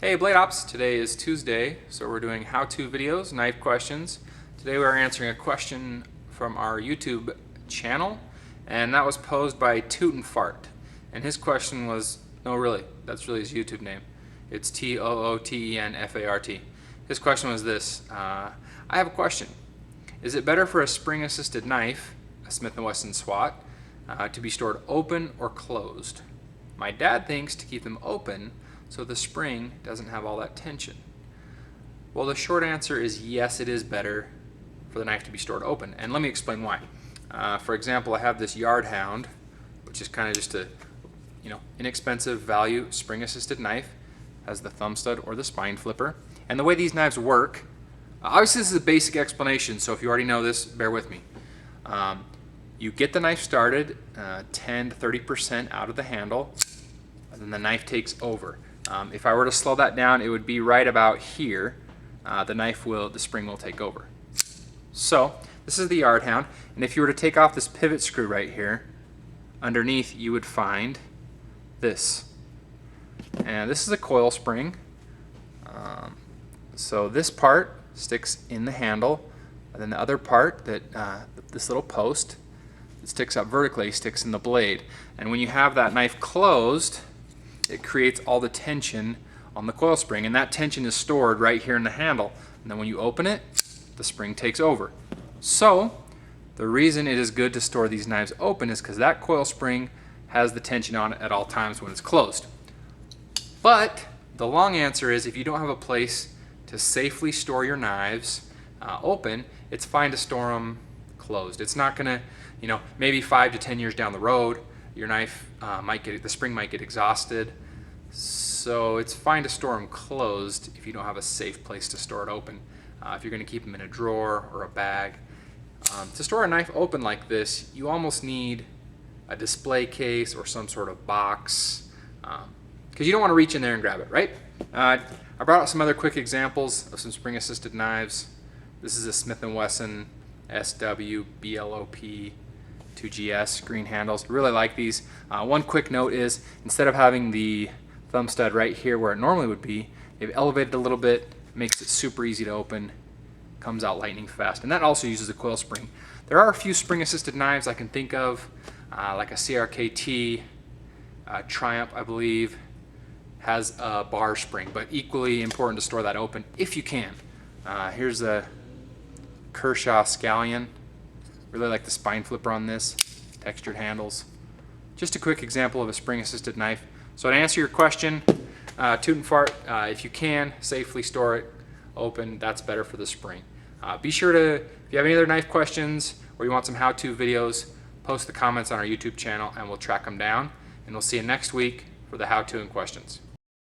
Hey BladeOps, today is Tuesday, so we're doing how-to videos, knife questions. Today we're answering a question from our YouTube channel, and that was posed by Toot and Fart. And his question was, no really, that's really his YouTube name. It's Tootenfart. His question was this, I have a question. Is it better for a spring-assisted knife, a Smith & Wesson SWAT, to be stored open or closed? My dad thinks to keep them open so the spring doesn't have all that tension. Well, the short answer is yes, it is better for the knife to be stored open, and let me explain why. For example, I have this Yard Hound, which is kind of just a inexpensive value spring-assisted knife. Has the thumb stud or the spine flipper, and the way these knives work. Obviously, this is a basic explanation, so if you already know this, bear with me. You get the knife started 10 to 30% out of the handle, and then the knife takes over. If I were to slow that down, it would be right about here. The spring will take over. So this is the Yard Hound, and if you were to take off this pivot screw right here, underneath you would find this. And this is a coil spring. So this part sticks in the handle, and then the other part, this little post that sticks up vertically, sticks in the blade. And when you have that knife closed, it creates all the tension on the coil spring, and that tension is stored right here in the handle. And then when you open it, the spring takes over. So the reason it is good to store these knives open is because that coil spring has the tension on it at all times when it's closed. But the long answer is, if you don't have a place to safely store your knives open, it's fine to store them closed. It's not gonna, maybe 5 to 10 years down the road, your knife the spring might get exhausted. So it's fine to store them closed if you don't have a safe place to store it open. If you're gonna keep them in a drawer or a bag. To store a knife open like this, you almost need a display case or some sort of box, because you don't want to reach in there and grab it, right? I brought out some other quick examples of some spring-assisted knives. This is a Smith & Wesson SW BLOP 2GS green handles. Really like these. One quick note is, instead of having the thumb stud right here where it normally would be, they've elevated a little bit, makes it super easy to open, comes out lightning fast, and that also uses a coil spring. There are a few spring-assisted knives I can think of, like a CRKT, Triumph, I believe, has a bar spring, but equally important to store that open if you can. Here's a Kershaw Scallion. Really like the spine flipper on this, textured handles. Just a quick example of a spring-assisted knife. So to answer your question, Toot and Fart, if you can safely store it open, that's better for the spring. Be sure to, if you have any other knife questions or you want some how-to videos, post the comments on our YouTube channel and we'll track them down. And we'll see you next week for the how-to and questions.